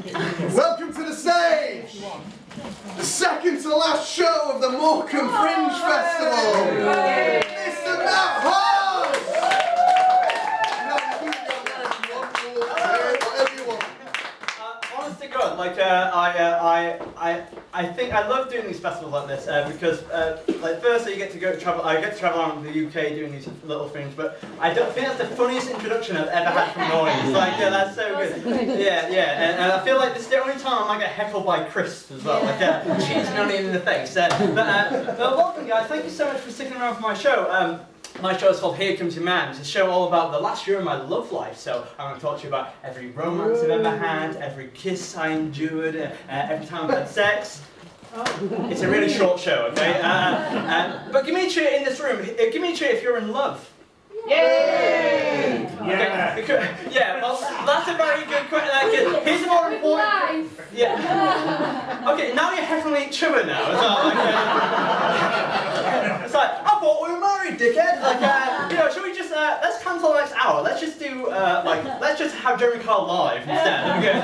Welcome to the stage! The second to last show of the Morecambe Fringe Festival! Mr. Matt Hall! Whatever you want. Honest to God, like I think I love doing these festivals like this because like firstly you get to travel. I get to travel around the UK doing these little things, but I don't think that's the funniest introduction I've ever had from an audience. Like that's so good. Yeah, and I feel like this is the only time I might get heckled by Chris as well. Like cheesing on him in the face. But welcome guys. Thank you so much for sticking around for my show. My show is called Here Comes Your Man. It's a show all about the last year of my love life. So I'm going to talk to you about every romance I've ever had, every kiss I endured, every time I've had sex. It's a really short show, okay? But give me a cheer in this room. Give me a cheer if you're in love. Yay! Yeah. Okay, yeah, well, that's a very good question. Here's a more important. Yeah. Okay, now you're heckling each other now. It's like, I thought we were married, dickhead. Like, should we just let's cancel the next hour. Let's just do let's just have Jeremy Carl live instead. Okay,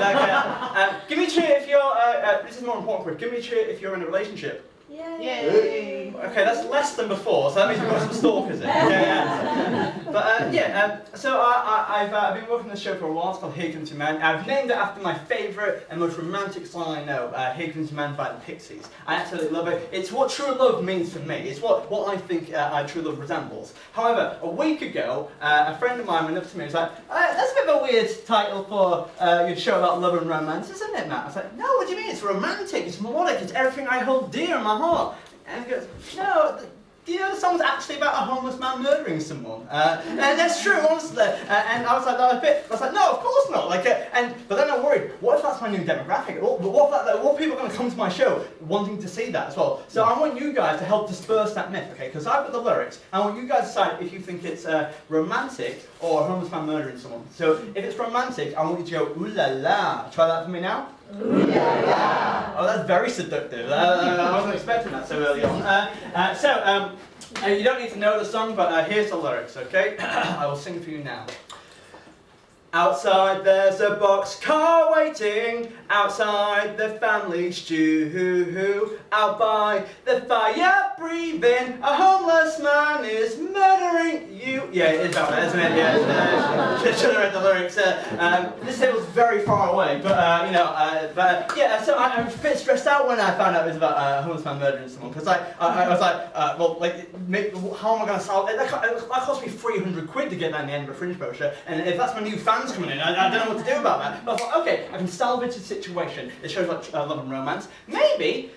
give me a cheer if you're. This is more important. Give me a cheer if you're in a relationship. Yay! Okay, that's less than before, so that means we've got some stalkers in. So I've been working on this show for a while. It's called Here Comes Your Man. I've named it after my favourite and most romantic song I know, Here Comes Your Man by the Pixies. I absolutely love it. It's what true love means for me. It's what I think true love resembles. However, a week ago, a friend of mine went up to me and was like, that's a bit of a weird title for your show about love and romance, isn't it, Matt? I was like, no, what do you mean? It's romantic, it's melodic, it's everything I hold dear in my heart. And he goes, no, do you know the song's actually about a homeless man murdering someone? And that's true, honestly. And I was like, I was like, no, of course not. Like, but then I worried, what if that's my new demographic? What if people are going to come to my show wanting to see that as well? So I want you guys to help disperse that myth, okay? Because I've got the lyrics. I want you guys to decide if you think it's romantic or a homeless man murdering someone. So if it's romantic, I want you to go, ooh la la. Try that for me now. Ooh la la. Oh, that's very seductive. I wasn't expecting that so early on. You don't need to know the song, but here's the lyrics, okay? I will sing for you now. Outside there's a boxcar waiting, outside the family stew. Out by the fire breathing, a homeless man is murdering you. Yeah, it is about that, isn't it? Yeah, should have read the lyrics. This table's very far away, but so I'm a bit stressed out when I found out it was about a homeless man murdering someone, because I was like, how am I going to solve it? That cost me 300 quid to get that in the Edinburgh Fringe brochure, and if that's my new fans coming in, I don't know what to do about that. But I thought, okay, I can salvage the situation. It shows like love and romance. Maybe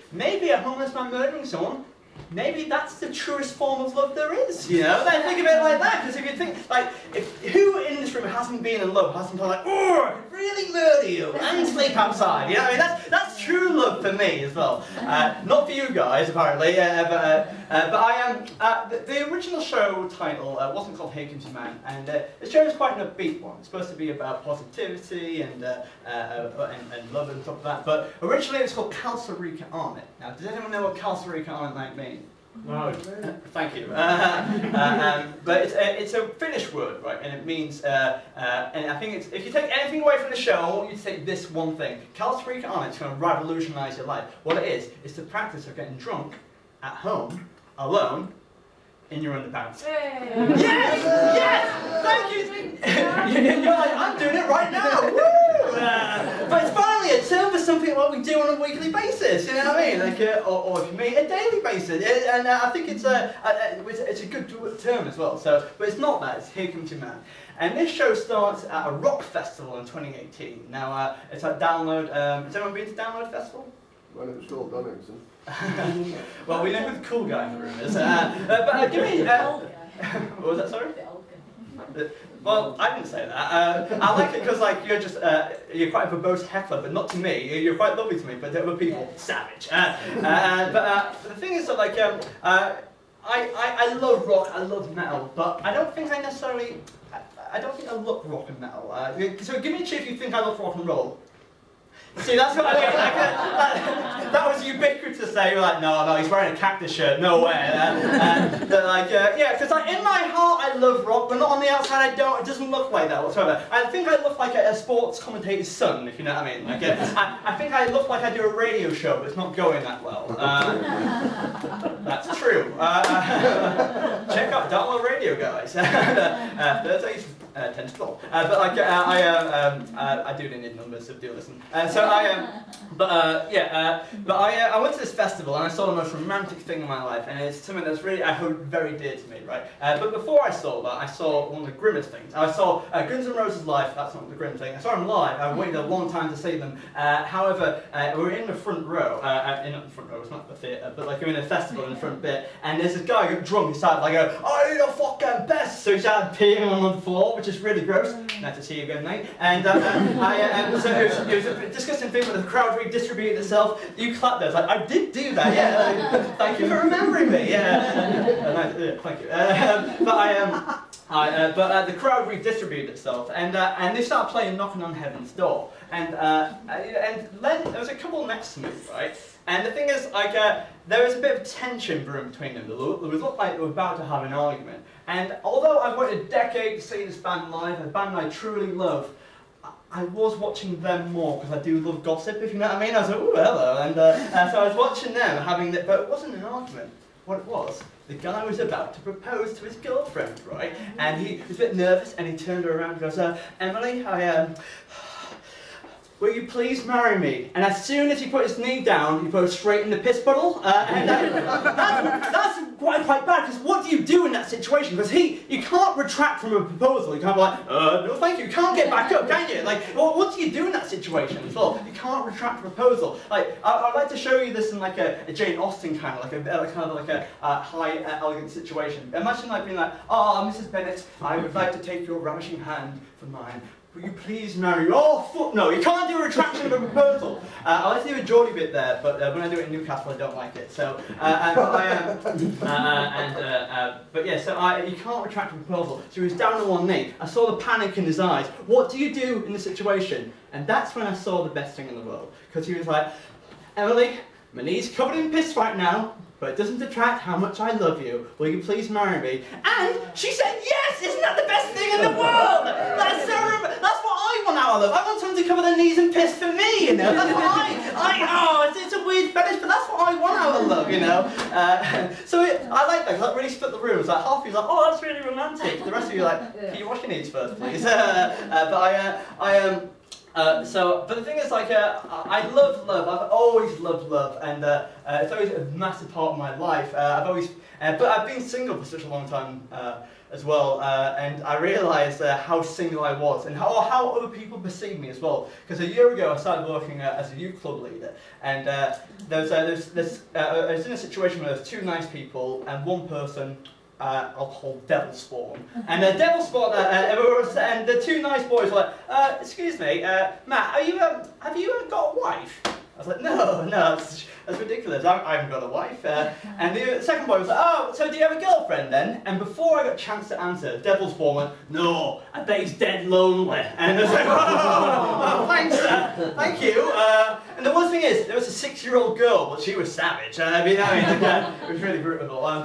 a homeless man murdering someone, maybe that's the truest form of love there is, you know? Then think of it like that, because if you think, who in this room hasn't been in love, hasn't been like, oh, I could really murder you and sleep outside, you know? I mean, that's true love for me as well. Not for you guys, apparently, but I am, the original show title wasn't called Here Comes Your Man, and the show is quite an upbeat one. It's supposed to be about positivity and love and stuff like that, but originally it was called Calcerica Arnett. Now, does anyone know what Calcerica Arnett might mean? No. Thank you. But it's a Finnish word, right? And it means, and I think it's, if you take anything away from the show, I want you to take this one thing. Calcerica Arnett is going to revolutionise your life. What it is the practice of getting drunk at home, alone, in your underpants. Hey. Yes! Yes! Thank you! You're like, I'm doing it right now! Woo! But it's finally a term for something what we do on a weekly basis, you know what I mean? Like, or if you mean a daily basis. And I think it's a good term as well. So, but it's not that, it's Here Comes Your Man. And this show starts at a rock festival in 2018. Now, it's at Download. Has anyone been to Download Festival? My name's Joel Donington. Well, we know who the cool guy in the room is. But give me... what was that, sorry? Well, I didn't say that. I like it because you're quite a verbose heckler, but not to me. You're quite lovely to me, but to other people, savage. But the thing is that I love rock, I love metal, but I don't think I necessarily... I don't think I look rock and metal. So give me a cheer if you think I look rock and roll. See, See, that's what I mean. That was ubiquitous there. You're like, no, he's wearing a cactus shirt. No way. But like, yeah, because like, in my heart I love rock, but not on the outside I don't. It doesn't look like that whatsoever. I think I look like a sports commentator's son, if you know what I mean. Like, I think I look like I do a radio show, but it's not going that well. That's true. Check out Dartwell Radio, guys. Thursdays. 10 to 12. But like, I do need numbers, so do listen. But I went to this festival and I saw the most romantic thing in my life, and it's something that's really, I hold very dear to me, right? But before I saw that, I saw one of the grimmest things. I saw Guns N' Roses live. That's not the grim thing. I saw them live. I waited a long time to see them. However, we were in the front row. Not the front row, it's not the theatre, but like we're in a festival in the front bit, and there's this guy who got drunk. He started like, "Oh, you're the fucking best!" So he started peeing on the floor, which is really gross. Nice to see you again, mate. And so it was a disgusting thing, but the crowd redistributed itself. You clapped there. Like, I did do that, yeah. Thank you for remembering me. Yeah, thank you. But the crowd redistributed itself, and they started playing "Knocking on Heaven's Door." And then there was a couple next to me, right? And the thing is, like, there was a bit of tension brewing between them. It looked like they were about to have an argument. And although I've waited a decade to see this band live, a band I truly love, I was watching them more because I do love gossip, if you know what I mean. I was like, "Ooh, hello," and so I was watching them having that, but it wasn't an argument. What it was, the guy was about to propose to his girlfriend, right? And he was a bit nervous, and he turned her around and goes, "Emily, will you please marry me?" And as soon as he put his knee down, he put it straight in the piss puddle. And that's quite bad, because what do you do in that situation? Because you can't retract from a proposal. You can't be like, "No thank you." You can't get back up, can you? Like, well, what do you do in that situation as well? You can't retract a proposal. Like, I'd like to show you this in like a Jane Austen kind of like a high elegant situation. Imagine like being like, "Oh, Mrs. Bennet, I would like to take your ravishing hand for mine. Will you please marry me?" Oh, fuck no, you can't do a retraction of a proposal. I like to do a Geordie bit there, but when I do it in Newcastle, I don't like it. So, you can't retract a proposal. So he was down on one knee. I saw the panic in his eyes. What do you do in the situation? And that's when I saw the best thing in the world. Because he was like, "Emily, my knee's covered in piss right now, but it doesn't detract how much I love you. Will you please marry me?" And she said yes! Isn't that the best thing in the world? That's what I want out of love. I want someone to cover their knees and piss for me, you know? That's what it's a weird fetish, but that's what I want out of love, you know? I like that, because that really split the room. It's like half of you like, "Oh, that's really romantic." The rest of you are like, "Can you wash your knees first, please?" But the thing is, like, I love love. I've always loved love, and it's always a massive part of my life. But I've been single for such a long time as well, and I realised how single I was, and how other people perceive me as well. Because a year ago, I started working as a youth club leader, and I was in a situation where there was two nice people and one person. I'll call Devil Spawn. And the Devil Spawn, and the two nice boys were like, "Excuse me, Matt, have you got a wife?" I was like, no, that's ridiculous. I haven't got a wife. And the second boy was like, "Oh, so do you have a girlfriend then?" And before I got a chance to answer, Devil Spawn went, "No, I bet he's dead lonely." And I was like, "Oh, thanks, thank you." And the worst thing is, there was a 6-year-old girl, but she was savage. It was really brutal. I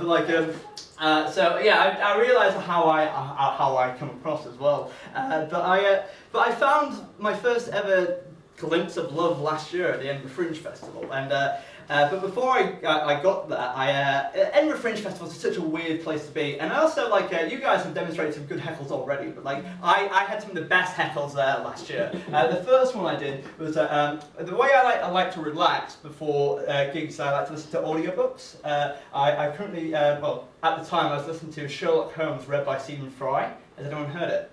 realised how I come across as well. But I found my first ever glimpse of love last year at the Edinburgh Fringe Festival, and but before I got there, Edinburgh Fringe Festival is such a weird place to be, and I also you guys have demonstrated some good heckles already, but I had some of the best heckles there last year. The first one I did was the way I like to relax before gigs. I like to listen to audiobooks. I currently at the time I was listening to Sherlock Holmes read by Stephen Fry. Has anyone heard it?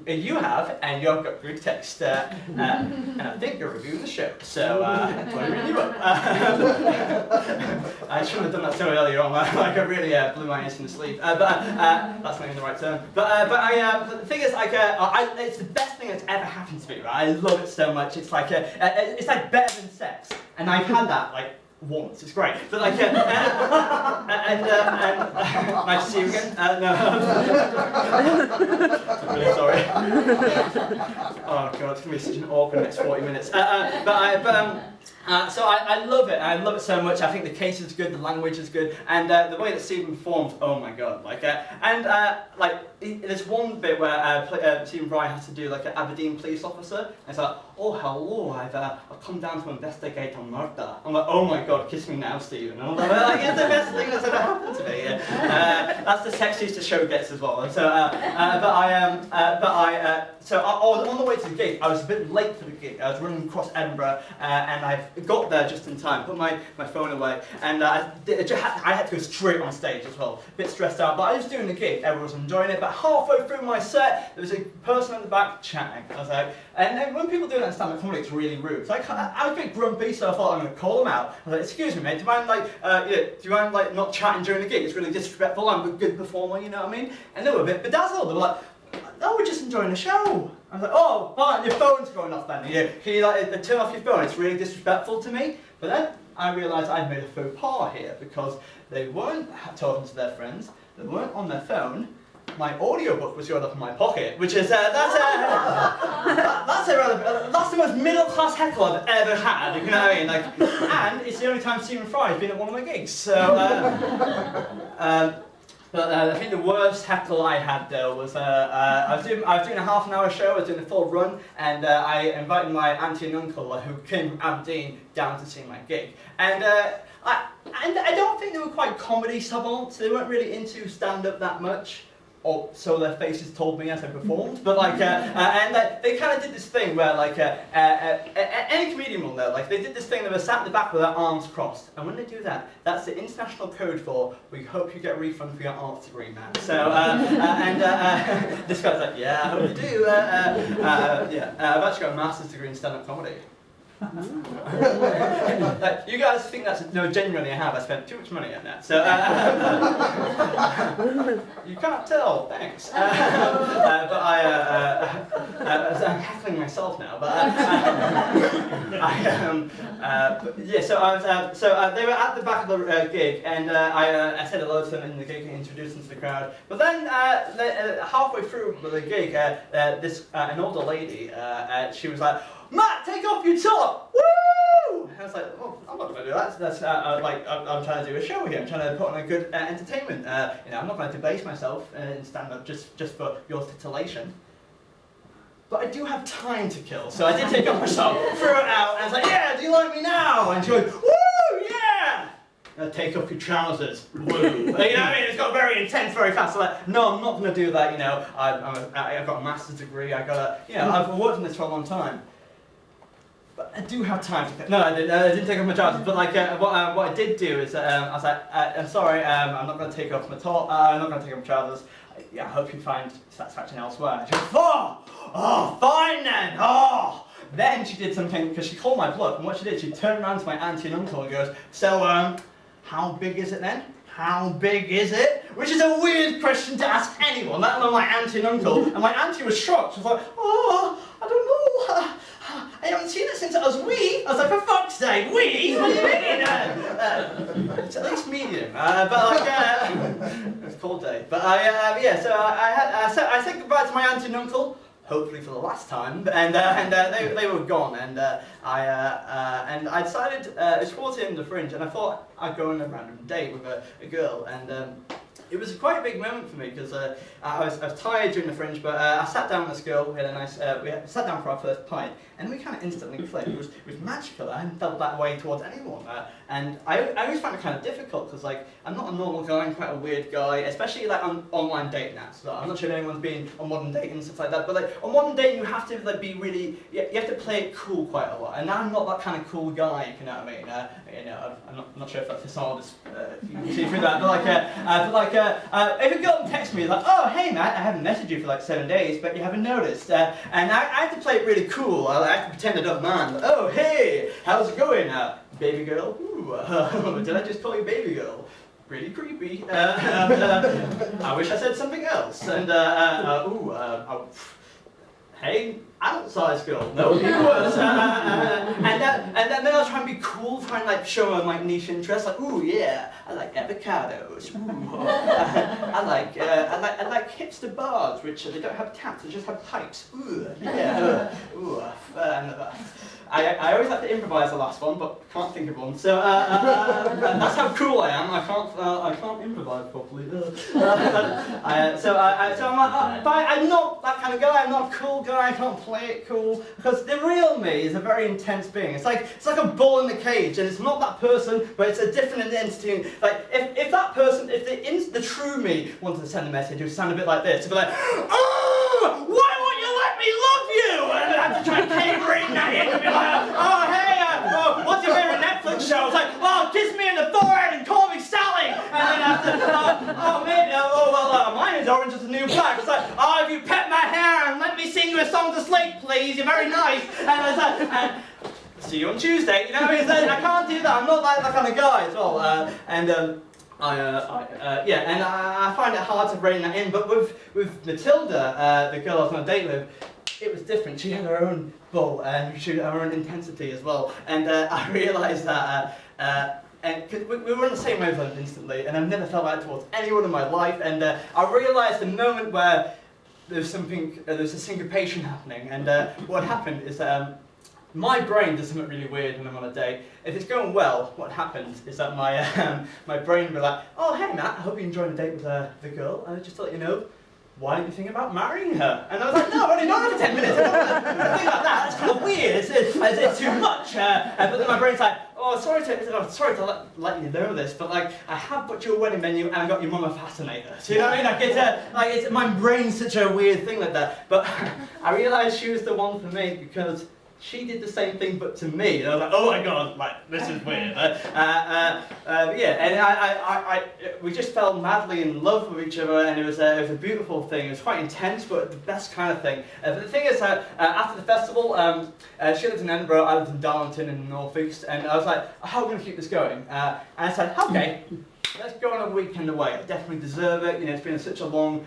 You have, and you've got good text, and I think you're reviewing the show, so I'm going to read you up. I shouldn't have done that so earlier on, I really blew my ears from the sleep, but that's not in the right term. But the thing is, it's the best thing that's ever happened to me, right? I love it so much. It's like better than sex, and I've had that once. It's great. But like, nice to see you again. No, I'm really sorry. Oh god, it's gonna be such an awkward next 40 minutes. So I love it. I love it so much. I think the case is good, the language is good, and the way that Stephen performs. Oh my god! There's one bit where Stephen Fry has to do like an Aberdeen police officer. And it's like, oh hello, I've come down to investigate a murder. I'm like, oh my god, kiss me now, Stephen. And I'm like, it's the best thing that's ever happened to me. That's the sexiest the show gets as well. So, so I was on the way to the gig. I was a bit late for the gig. I was running across Edinburgh, and I got there just in time. Put my phone away, and I had to go straight on stage as well. A bit stressed out, but I was doing the gig. Everyone was enjoying it. But halfway through my set, there was a person in the back chatting. I was like, and then when people do that in stand-up comedy, it's really rude. So I was a bit grumpy, so I thought I'm going to call them out. I was like, excuse me, mate, do you mind not chatting during the gig? It's really disrespectful. I'm a good performer, you know what I mean? And they were a bit bedazzled. They were like, oh, we're just enjoying the show. I was like, oh, fine, your phone's going off then. Can you turn off your phone? It's really disrespectful to me. But then I realised I'd made a faux pas here because they weren't talking to their friends, they weren't on their phone. My audiobook was going up in my pocket, which is that's the most middle class heckle I've ever had. You know what I mean? Like, and it's the only time Stephen Fry's been at one of my gigs. So, but I think the worst heckle I had though was I was doing a half an hour show. I was doing a full run, and I invited my auntie and uncle who came from Aberdeen down to see my gig, and I don't think they were quite comedy savants. They weren't really into stand up that much. Or so their faces told me as I performed, but they kind of did this thing where any comedian will know, they did this thing. They were sat in the back with their arms crossed, and when they do that, that's the international code for "we hope you get a refund for your arts degree, man." So this guy's like, "Yeah, I hope you do." I've actually got a master's degree in stand-up comedy. You guys think that's genuinely I have. I spent too much money on that, so you can't tell. Thanks. I'm heckling myself now, So they were at the back of the gig, and I said hello to them in the gig and introduced them to the crowd. But then halfway through the gig, an older lady, she was like, "Matt, take off your top! Woo!" I was like, "Oh, I'm not going to do that. I'm trying to do a show here. I'm trying to put on a good entertainment. I'm not going to debase myself in stand-up just for your titillation." But I do have time to kill, so I did take off my top, threw it out, and I was like, "Yeah, do you like me now?" And she went, "Woo, yeah!" Take off your trousers. Woo. You know what I mean? It's got very intense, very fast. So no, I'm not going to do that. I've got a master's degree. I've worked on this for a long time. But I do have time to. No, I didn't take off my trousers. But what I did do is I was like, I'm sorry, I'm not going to take off my top. I'm not going to take off my trousers. I hope you find satisfaction elsewhere. She goes, oh, fine then. Oh. Then she did something because she called my bluff, and what she did, she turned around to my auntie and uncle and goes, "So, how big is it then? How big is it?" Which is a weird question to ask anyone, let alone my auntie and uncle. And my auntie was shocked. She was like, "Oh, I don't know. I haven't seen it since I was wee." I was like, "For fuck's sake, wee? What do you mean?" It's at least medium, it's a cold day. But I said goodbye to my auntie and uncle, hopefully for the last time, and they were gone, and I decided it was towards the end of the Fringe, and I thought I'd go on a random date with a girl, and it was quite a big moment for me because I was tired during the Fringe, but I sat down with this girl. We had a nice, sat down for our first pint, and we kind of instantly clicked. It was magical. I hadn't felt that way towards anyone, and I always found it kind of difficult because I'm not a normal guy. I'm quite a weird guy, especially on online dating apps. So I'm not sure if anyone's been on modern dating and stuff like that, but on modern dating you have to be really, you have to play it cool quite a lot. And I'm not that kind of cool guy, if you know what I mean. I'm not sure if that facade is you can see through that, but if a girl texts me like, "Oh, hey Matt, I haven't messaged you for 7 days, but you haven't noticed," and I have to play it really cool. I have to pretend I don't mind. "Oh, hey, how's it going, baby girl? Ooh, did I just call you baby girl? Pretty creepy. I wish I said something else." And hey, adult-sized girl. No, even worse. And and then I was trying to be cool, trying to like show my like niche interests, like, ooh yeah, I like avocados. Ooh, I like hipster bars, which they don't have taps, they just have pipes. Ooh, yeah. Ooh, I always like to improvise the last one, but can't think of one. So that's how cool I am. I can't improvise properly. So I'm like, but I'm not that kind of guy. I'm not a cool guy. I can't play it cool because the real me is a very intense being. It's like a bull in the cage, and it's not that person, but it's a different entity. Like if that person, if the true me wanted to send a message, it would sound a bit like this. It'd be like, oh, why won't you let me love you? And I have to try and calibrate that in and be like, oh hey, what's your favorite Netflix show? It's like, oh, kiss me in the forehead and call me Sally. And then after, mine is Orange is the New Black. It's like, oh, if you pet my hair and let me sing you a song to sleep, please, you're very nice. And it's like, see you on Tuesday. You know what I mean? I can't do that. I'm not like that kind of guy as well. I find it hard to rein that in. But with Matilda, the girl I was on a date with, it was different. She had her own bull and she had her own intensity as well. And I realised that, and cause we were on the same wavelength instantly, and I've never felt that towards anyone in my life. And I realised the moment where there's a syncopation happening, and what happened is my brain does something really weird when I'm on a date. If it's going well, what happens is that my brain will be like, oh hey Matt, I hope you enjoyed the date with the girl, and just to let you know, why don't you think about marrying her? And I was like, no, I've only known her for 10 minutes. I don't think about that. That's kind of weird. It's too much. But then my brain's like, oh, sorry to let you know this, but like I have got your wedding menu and I got your mama fascinator. So you know what I mean? Like it's my brain's such a weird thing like that. But I realised she was the one for me because she did the same thing, but to me, and I was like, "Oh my god, like this is weird." We just fell madly in love with each other, and it was a beautiful thing. It was quite intense, but the best kind of thing. But the thing is, after the festival, she lived in Edinburgh, I lived in Darlington in the North East, and I was like, "How are we going to keep this going?" And I said, "Okay. Let's go on a weekend away. I definitely deserve it. You know, it's been such a long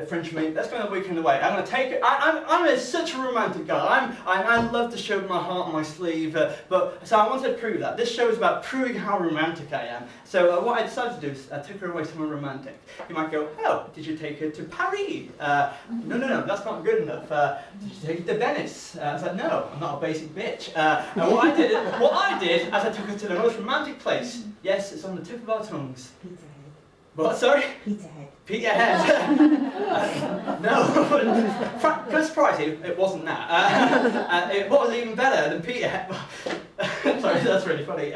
French for me. Let's go on a weekend away. I'm going to take it. I'm such a romantic guy. I love to show my heart on my sleeve. So I wanted to prove that. This show is about proving how romantic I am. So what I decided to do is I took her away somewhere romantic. You might go, oh, did you take her to Paris? No, that's not good enough. Did you take her to Venice? I was like, no, I'm not a basic bitch. And what I did, as I took her to the most romantic place. Yes, it's on the tip of our tongues. Pizza Head. What, sorry? Pizza Head. Peterhead. No, but surprised it wasn't that. It was even better than Peterhead. Sorry, that's really funny.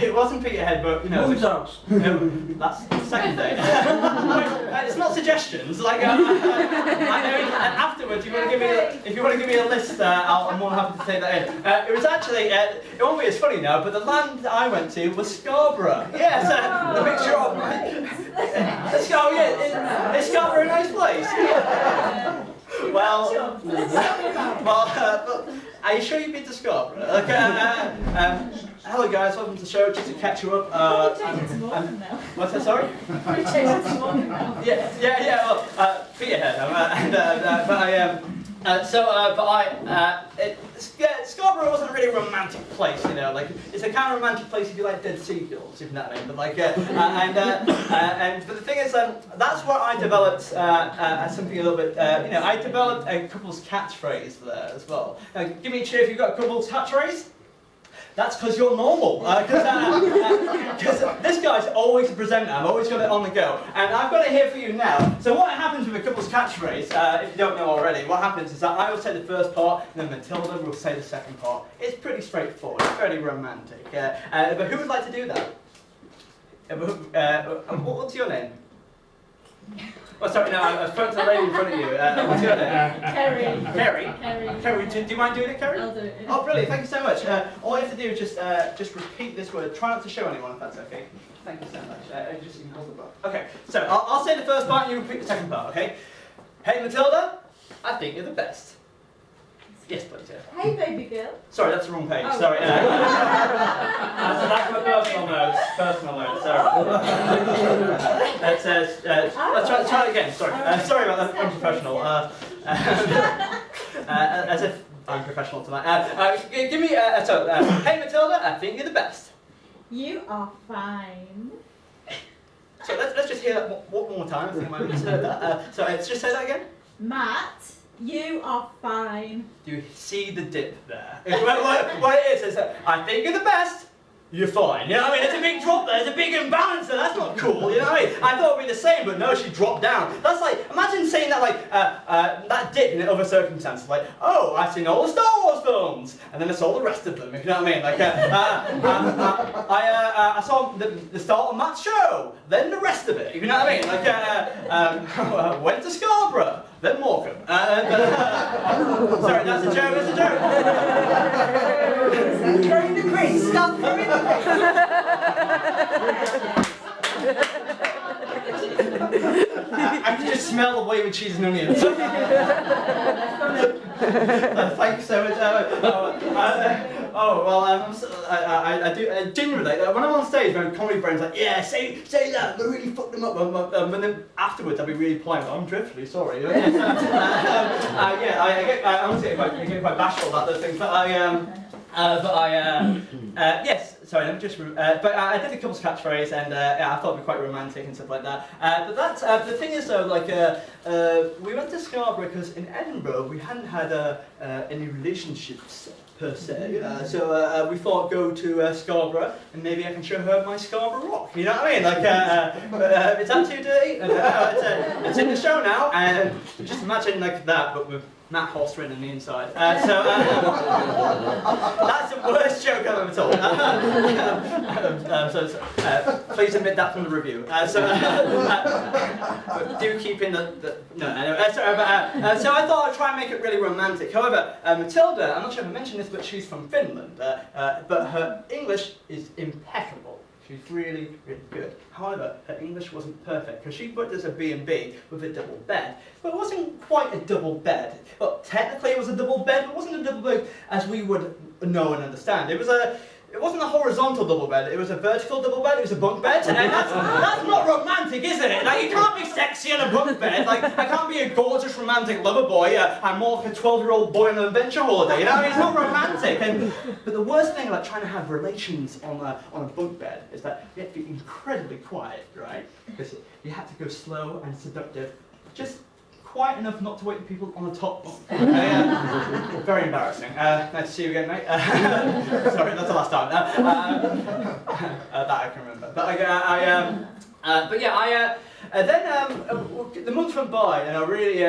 It wasn't Peterhead, but you know. That's the second day. It's not suggestions. Like I know. And afterwards, if you want to give me a list, I'm more than happy to take that in. It was actually. It won't be as funny now, but the land that I went to was Scarborough. Yes, the mixture of. Is Scarborough a nice place? Yeah. Well, are you sure you've been to Scarborough? Hello guys, welcome to the show, just to catch you up. What's that, sorry? Yeah, Peterhead, Scarborough wasn't a really romantic place, you know, like, it's a kind of romantic place if you like Dead Sea Girls, if you know what I mean, but like, but the thing is, that's where I developed something a little bit, I developed a couple's catchphrase there as well. Give me a cheer if you've got a couple's catchphrase. That's because you're normal. Because this guy's always a presenter. I've always got it on the go. And I've got it here for you now. So what happens with a couple's catchphrase, if you don't know already, what happens is that I will say the first part, and then Matilda will say the second part. It's pretty straightforward. It's very romantic. But who would like to do that? What's your name? Oh, sorry, no, I spoke to the lady in front of you. What's your name? Kerry. Kerry, do you mind doing it, Kerry? I'll do it. Oh, brilliant, thank you so much. All you have to do is just repeat this word. Try not to show anyone if that's okay. Thank you so much. Just you can hold the book. Okay, so I'll say the first part and you repeat the second part, okay? Hey, Matilda, I think you're the best. Yes, please, yeah. Hey, baby girl. Sorry, that's the wrong page. Oh. Sorry. That's my personal note. Sorry. It says. Let's try it again. Sorry. Sorry about that. Unprofessional. as if I'm professional tonight. Give me, hey Matilda, I think you're the best. You are fine. So let's just hear that one more time. I think I might have misheard that. So let's just say that again. Matt, you are fine. Do you see the dip there? What it is that I think you're the best. You're fine. You know what I mean? There's a big drop there. There's a big imbalance there. That's not cool. You know what I mean? I thought it'd be the same, but no, she dropped down. That's like, imagine saying that like that dip in other circumstances. Like, oh, I've seen all the Star Wars films, and then I saw the rest of them. You know what I mean? Like, I saw the start of Matt's show, then the rest of it. You know what I mean? Like, went to Scarborough, then Morecambe. Sorry, that's a joke. That's a joke. Throwing the grease. Stop throwing the I can just smell the waving cheese and onions. Thank you so much. I do genuinely. When I'm on stage, my comedy friends like, yeah, say that. They really fucked them up. And then afterwards, I'll be really polite. I'm dreadfully sorry. I honestly get quite bashful about those things, but yes. Sorry, let me just. But I did a couple of catchphrases, and I thought it'd be quite romantic and stuff like that. But that's the thing is though, like we went to Scarborough because in Edinburgh we hadn't had any relationships per se. So we thought go to Scarborough and maybe I can show her my Scarborough rock. You know what I mean? Like it's that too dirty? It's in the show now, and just imagine like that, but with Matt Holster on the inside. That's the worst joke I've ever told. Please admit that from the review. But do keep in the no. So I thought I'd try and make it really romantic. However, Matilda, I'm not sure if I mentioned this, but she's from Finland. But her English is impeccable. She's really, really good. However, her English wasn't perfect because she booked us a B&B with a double bed. But it wasn't quite a double bed. Well, technically it was a double bed, but it wasn't a double bed as we would know and understand. It wasn't a horizontal double bed, it was a vertical double bed, it was a bunk bed, and that's not romantic, is it? Like, you can't be sexy on a bunk bed, like, I can't be a gorgeous romantic lover boy, I'm more like a 12-year-old boy on an adventure holiday, you know, it's not romantic, but the worst thing about trying to have relations on a bunk bed is that you have to be incredibly quiet, right? Because you have to go slow and seductive, just quiet enough not to wake people on the top bunk. Okay? Very embarrassing. Nice to see you again, mate. Sorry, that's the last time. That I can remember. But then the months went by, and I really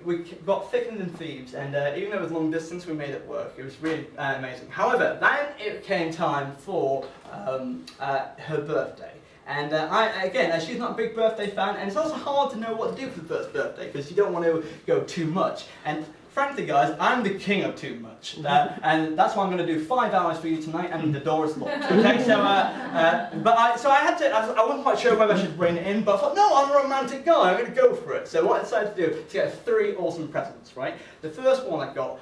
we got thicker than thieves. And even though it was long distance, we made it work. It was really amazing. However, then it came time for her birthday. And again, she's not a big birthday fan, and it's also hard to know what to do for the first birthday, because you don't want to go too much. And frankly, guys, I'm the king of too much. And that's why I'm going to do 5 hours for you tonight, and the door is locked. Okay, so, I wasn't quite sure whether I should bring it in, but I thought, no, I'm a romantic guy, I'm going to go for it. So what I decided to do is get 3 awesome presents, right? The first one I got,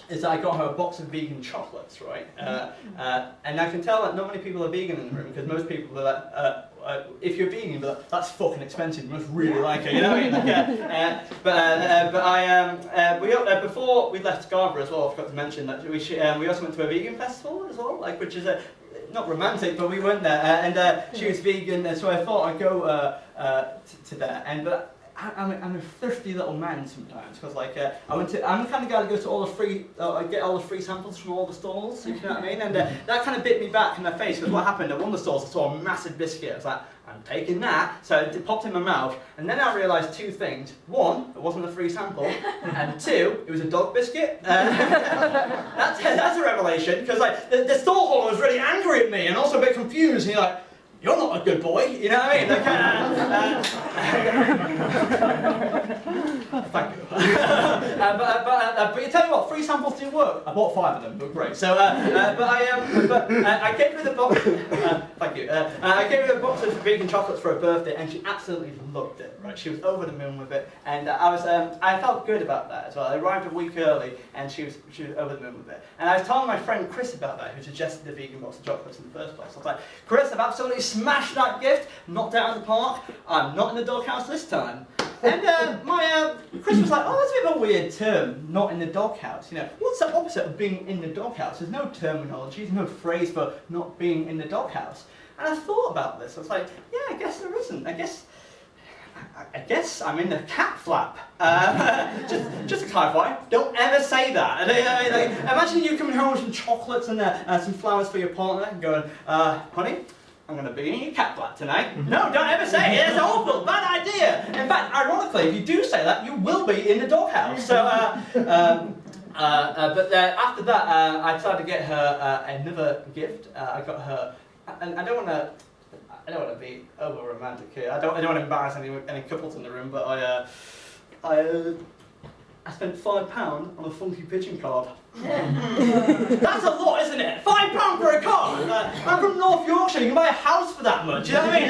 is that I got her a box of vegan chocolates, right? And I can tell that not many people are vegan in the room, because most people are like, if you're vegan, you're like, that's fucking expensive, you must really like it, you know what I mean? Before we left Scarborough as well, I forgot to mention that we also went to a vegan festival as well, like, which is not romantic, but we went there, and she was vegan, and so I thought I'd go to there, but I'm a thirsty little man sometimes, because like I'm the kind of guy that goes to all the free, get all the free samples from all the stalls, if you know what I mean, and that kind of bit me back in the face, because what happened at one of the stalls I saw a massive biscuit. I was like, I'm taking that, so it popped in my mouth, and then I realised 2 things. 1, it wasn't a free sample, and 2, it was a dog biscuit. That's a revelation, because like the stallholder was really angry at me, and also a bit confused, and you're like, you're not a good boy, you know what I mean? Like, thank you. But you tell you what, free samples do work. I bought 5 of them, but great. So, I gave her the box. Thank you. I gave her a box of vegan chocolates for her birthday, and she absolutely loved it. Right, she was over the moon with it, and I felt good about that as well. I arrived a week early, and she was over the moon with it. And I was telling my friend Chris about that, who suggested the vegan box of chocolates in the first place. I was like, Chris, I've absolutely smashed that gift, knocked it out of the park. I'm not in the doghouse this time. my Chris was like, oh, that's a bit of a weird term, not in the doghouse. You know, what's the opposite of being in the doghouse? There's no terminology, there's no phrase for not being in the doghouse. And I thought about this. I was like, yeah, I guess there isn't. I guess I'm in the cat flap. Just to clarify, don't ever say that. Imagine you coming home with some chocolates and some flowers for your partner and going, honey, I'm going to be in your cat flap tonight. No, don't ever say it. It's awful. Bad idea. In fact, ironically, if you do say that, you will be in the doghouse. So, but after that, I tried to get her another gift. I got her, and I don't want to be over romantic here. I don't want to embarrass any couples in the room, but I spent £5 on a funky pigeon card. That's a lot, isn't it? £5 for a card. I'm from North Yorkshire. You can buy a house for that much. You know what I mean?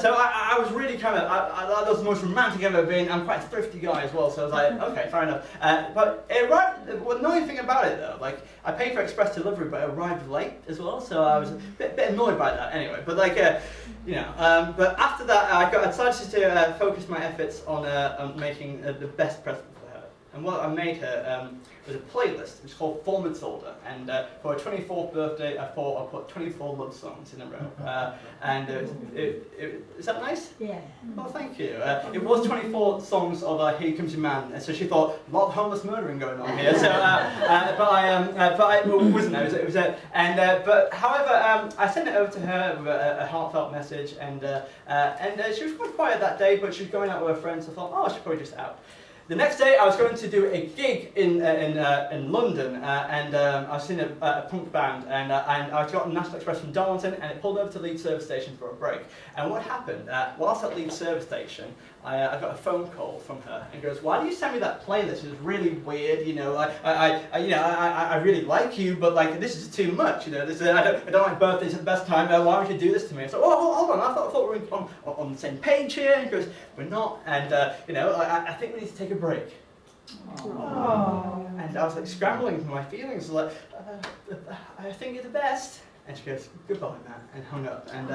So I was really kind of. That was the most romantic I've ever been. I'm quite a thrifty guy as well, so I was like, okay, fair enough. But the annoying thing about it though, like I paid for express delivery, but it arrived late as well, so I was a bit annoyed by that. Anyway, but but after that, I decided to focus my efforts on making the best present. And what I made her was a playlist. It's called For Matilda, and for her 24th birthday, I thought I'd put 24 love songs in a row. Is that nice? Yeah. Oh, thank you. It was 24 songs of Here Comes Your Man, and so she thought a lot of homeless murdering going on here. So, but it wasn't. But however, I sent it over to her with a heartfelt message, and she was quite quiet that day, but she was going out with her friends. So I thought, oh, she's probably just out. The next day, I was going to do a gig in London, and I was in a punk band, and I got a National Express from Darlington, and it pulled over to Leeds service station for a break. And what happened? Whilst at Leeds service station, I got a phone call from her, and goes, "Why do you send me that playlist? It was really weird. You know, I really like you, but like this is too much. You know, I don't like birthdays at the best time. Why would you do this to me?" I said, "Oh, hold on. I thought we were on the same page here." And he goes, "We're not, and I think we need to take a break." Aww. And I was like scrambling for my feelings, like, I think you're the best. And she goes, "Goodbye, man," and hung up. And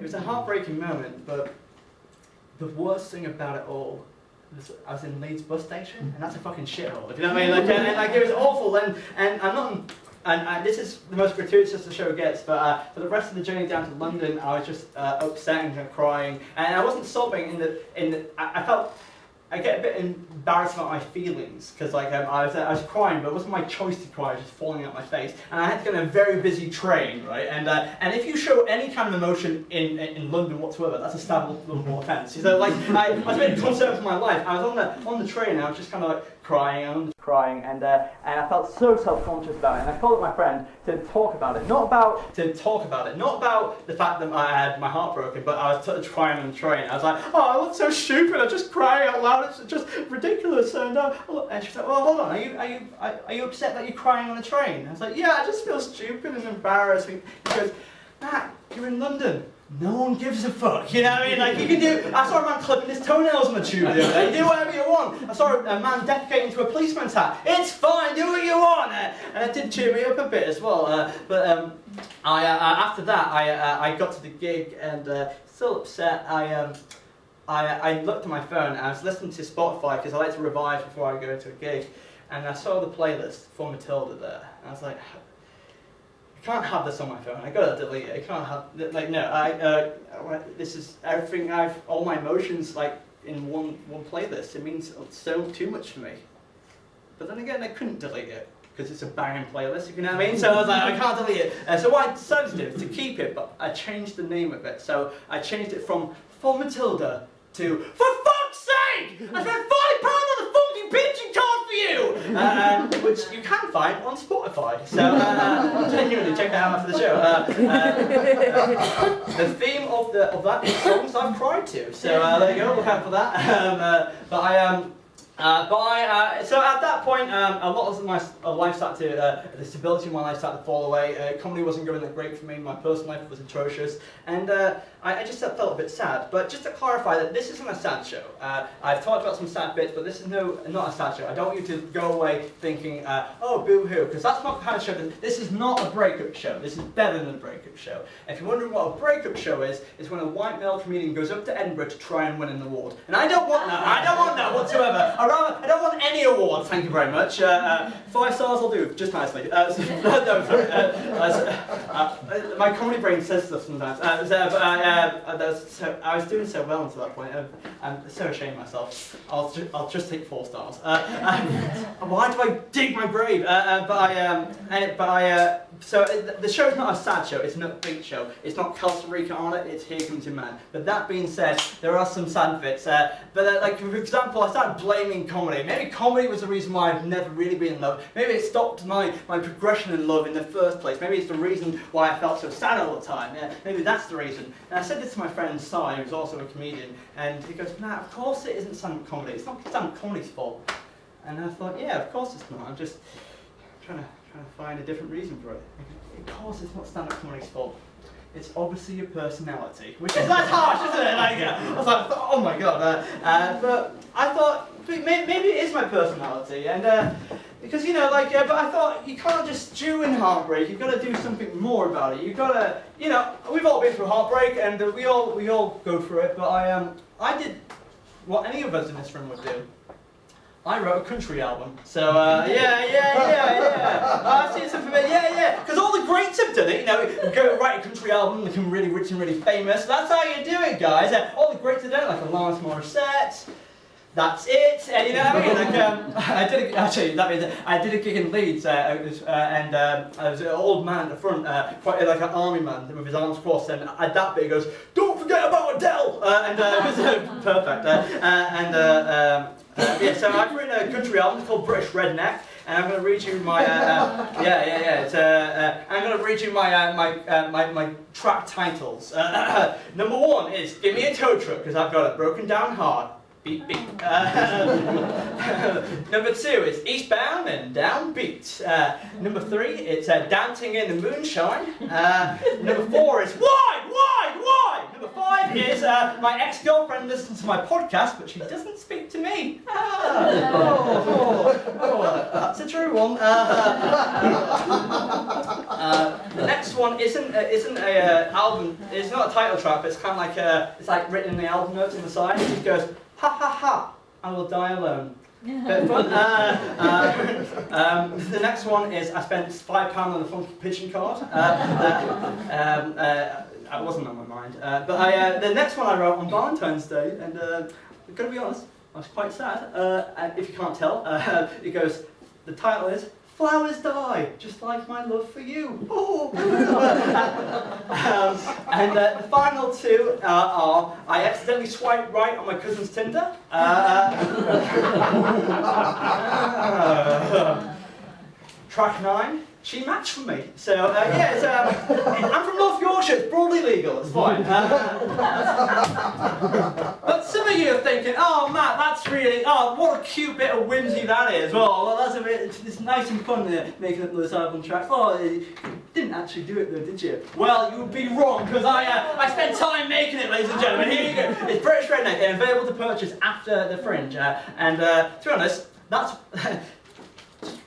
it was a heartbreaking moment, but the worst thing about it all was I was in Leeds bus station, and that's a fucking shithole, if you know what I mean? Like it was awful, and I'm not. And this is the most gratuitous the show gets, but for the rest of the journey down to London, I was just upset and crying, and I wasn't sobbing I get a bit embarrassed about my feelings, because like I was crying, but it wasn't my choice to cry, it was just falling out my face. And I had to get on a very busy train, right? And if you show any kind of emotion in London whatsoever, that's a stabable offence. So like I was a bit concerned for my life. I was on the train, and I was just kind of like crying, and I felt so self-conscious about it. And I called up my friend to talk about it, not about the fact that I had my heart broken, but I was crying on the train. I was like, "Oh, I look so stupid. I'm just crying out loud. It's just ridiculous." And she said, "Well, hold on. Are you upset that you're crying on the train?" I was like, "Yeah, I just feel stupid and embarrassed." He goes, "Matt, you're in London. No one gives a fuck, you know what I mean? Like, you can do, I saw a man clipping his toenails on the tube the other day. You do whatever you want. I saw a man defecating into a policeman's hat. It's fine, do what you want." And it did cheer me up a bit as well. After that, I got to the gig, and still upset. I looked at my phone, and I was listening to Spotify, because I like to revise before I go to a gig, and I saw the playlist for Matilda there, and I was like, I can't have this on my phone. I gotta delete it. I can't have this is everything. All my emotions like in one playlist. It means so too much for me. But then again, I couldn't delete it because it's a banging playlist. If you know what I mean. So I was like, I can't delete it. So what I decided to do is to keep it, but I changed the name of it. So I changed it from For Matilda to For Fuck's Sake! I spent £5 on a funky pigeon card for you, which you can find on Spotify. So genuinely check that out after the show. The theme of that is songs I've cried to. So there you go. Look out for that. So at that point, a lot of my life started to, the stability of my life started to fall away. Comedy wasn't going that great for me. My personal life was atrocious, and I just felt a bit sad. But just to clarify that this isn't a sad show. I've talked about some sad bits, but this is not a sad show. I don't want you to go away thinking, oh, boo-hoo, because that's not the kind of show. This is not a breakup show. This is better than a breakup show. If you're wondering what a breakup show is when a white male comedian goes up to Edinburgh to try and win an award. And I don't want that. I don't want that whatsoever. I don't want any awards, thank you very much. 5 stars will do, just nicely. No, sorry. My comedy brain says stuff sometimes. I was doing so well until that point. I'm so ashamed of myself. I'll just take 4 stars. Why do I dig my grave? So the show is not a sad show, it's an upbeat show. It's not Costa Rica on it, it's Here Comes Your Man. But that being said, there are some sad bits. Like for example, I started blaming comedy. Maybe comedy was the reason why I've never really been in love. Maybe it stopped my progression in love in the first place. Maybe it's the reason why I felt so sad all the time. Yeah, maybe that's the reason. And I said this to my friend Si, who's also a comedian, and he goes, Matt, of course it isn't stand-up comedy. It's not stand-up comedy's fault. And I thought, yeah, of course it's not. I'm just trying to find a different reason for it. Of course it's not stand-up comedy's fault. It's obviously your personality, which is that's harsh, isn't it? Like, I was like, oh my god. But I thought maybe it is my personality, and because but I thought you can't just stew in heartbreak. You've got to do something more about it. You've got to, we've all been through heartbreak, and we all go through it. But I did what any of us in this room would do. I wrote a country album. So, I've seen something, because all the greats have done it, go write a country album, become really rich and really famous. That's how you do it, guys. All the greats have done it, like Alanis Morissette. That's it. And you know what I mean? Like, I did a gig in Leeds, and there was an old man at the front, quite like an army man with his arms crossed, and at that bit he goes, "Don't forget about Adele!" And it was perfect. So I've written a country album called British Redneck, and I'm going to read you my I'm going to read you my track titles. Number 1 is "Give Me a Tow Truck" because I've got a broken down heart. Beat beat. Number 2 is "Eastbound and Downbeat." Number 3 it's "Dancing in the Moonshine." Number 4 is "Why? Number 5 is "My ex-girlfriend listens to my podcast, but she doesn't speak to me." That's a true one. The next one isn't a album. It's not a title track. But it's kind of like it's like written in the album notes on the side. It just goes, "Ha ha ha, I will die alone." Bit fun. The next one is "I spent £5 on a funky pigeon card." It wasn't on my mind. But the next one I wrote on Valentine's Day, and I've got to be honest, I was quite sad. And if you can't tell, it goes, the title is "Flowers Die, Just Like My Love for You." And the final 2 are "I accidentally swiped right on my cousin's Tinder." Track 9, "She matched for me." So I'm from North Yorkshire, it's broadly legal, it's fine. But some of you are thinking, "Oh Matt, that's really, what a cute bit of whimsy that is." Well, that's a bit, it's nice and fun making up those album tracks. Oh, you didn't actually do it though, did you? Well, you would be wrong, because I spent time making it, ladies and gentlemen. Here you go. It's British Redneck and available to purchase after the Fringe. And to be honest, that's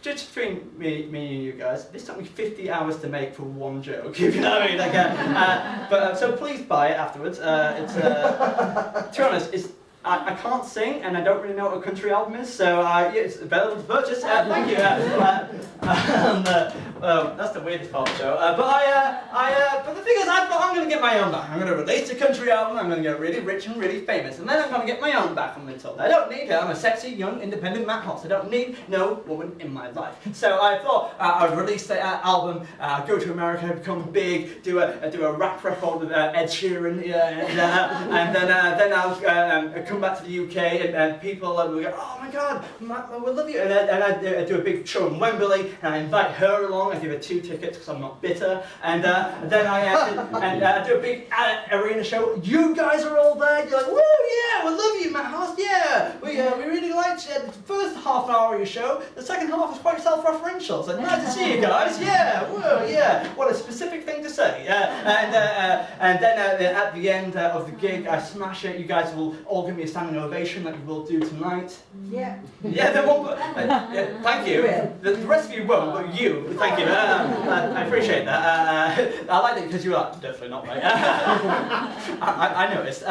just between me and you guys, this took me 50 hours to make for one joke, if you know what I mean. So please buy it afterwards. To be honest, I can't sing and I don't really know what a country album is, so it's available to purchase. Thank you. That's the weirdest part of the show. But the thing is, I thought I'm going to get my own back. I'm going to release a country album. I'm going to get really rich and really famous, and then I'm going to get my own back. I'm been told I don't need her. I'm a sexy, young, independent Matt Hoss. I don't need no woman in my life. So I thought I'd release the album, go to America, become big, do a rap record with Ed Sheeran, and then I'll come back to the UK, and people will go, "Oh my God, Matt, we love you," and I do a big show in Wembley, and I invite her along. song. I give her 2 tickets because I'm not bitter. And then I do a big arena show. You guys are all there. You're like, woo, yeah, we love you, Matt House. Yeah, we really liked the first half hour of your show. The second half was quite self-referential. So nice to see you guys. Yeah, woo, yeah. What a specific thing to say. And then at the end of the gig, I smash it. You guys will all give me a standing ovation like you will do tonight. Yeah. Yeah, they won't. Thank you. The rest of you won't, but you. Thank you. I appreciate that. I like it because you are definitely not right. I noticed.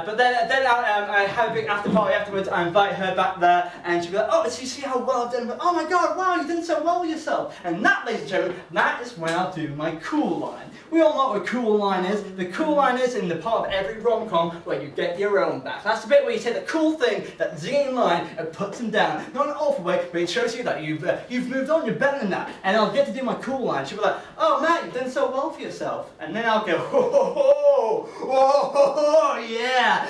But then I have a big after party afterwards. I invite her back there, and she'll be like, "Oh, so you see how well I've done?" But, oh my God, wow, you've done so well with yourself. And that, ladies and gentlemen, that is when I'll do my cool line. We all know what a cool line is. The cool line is in the part of every rom-com where you get your own back. That's the bit where you say the cool thing, that zinging line, and puts them down. Not in an awful way, but it shows you that you've moved on, you're better than that. And I'll get to do my cool line. She'll be like, "Oh, Matt, you've done so well for yourself." And then I'll go, oh, yeah.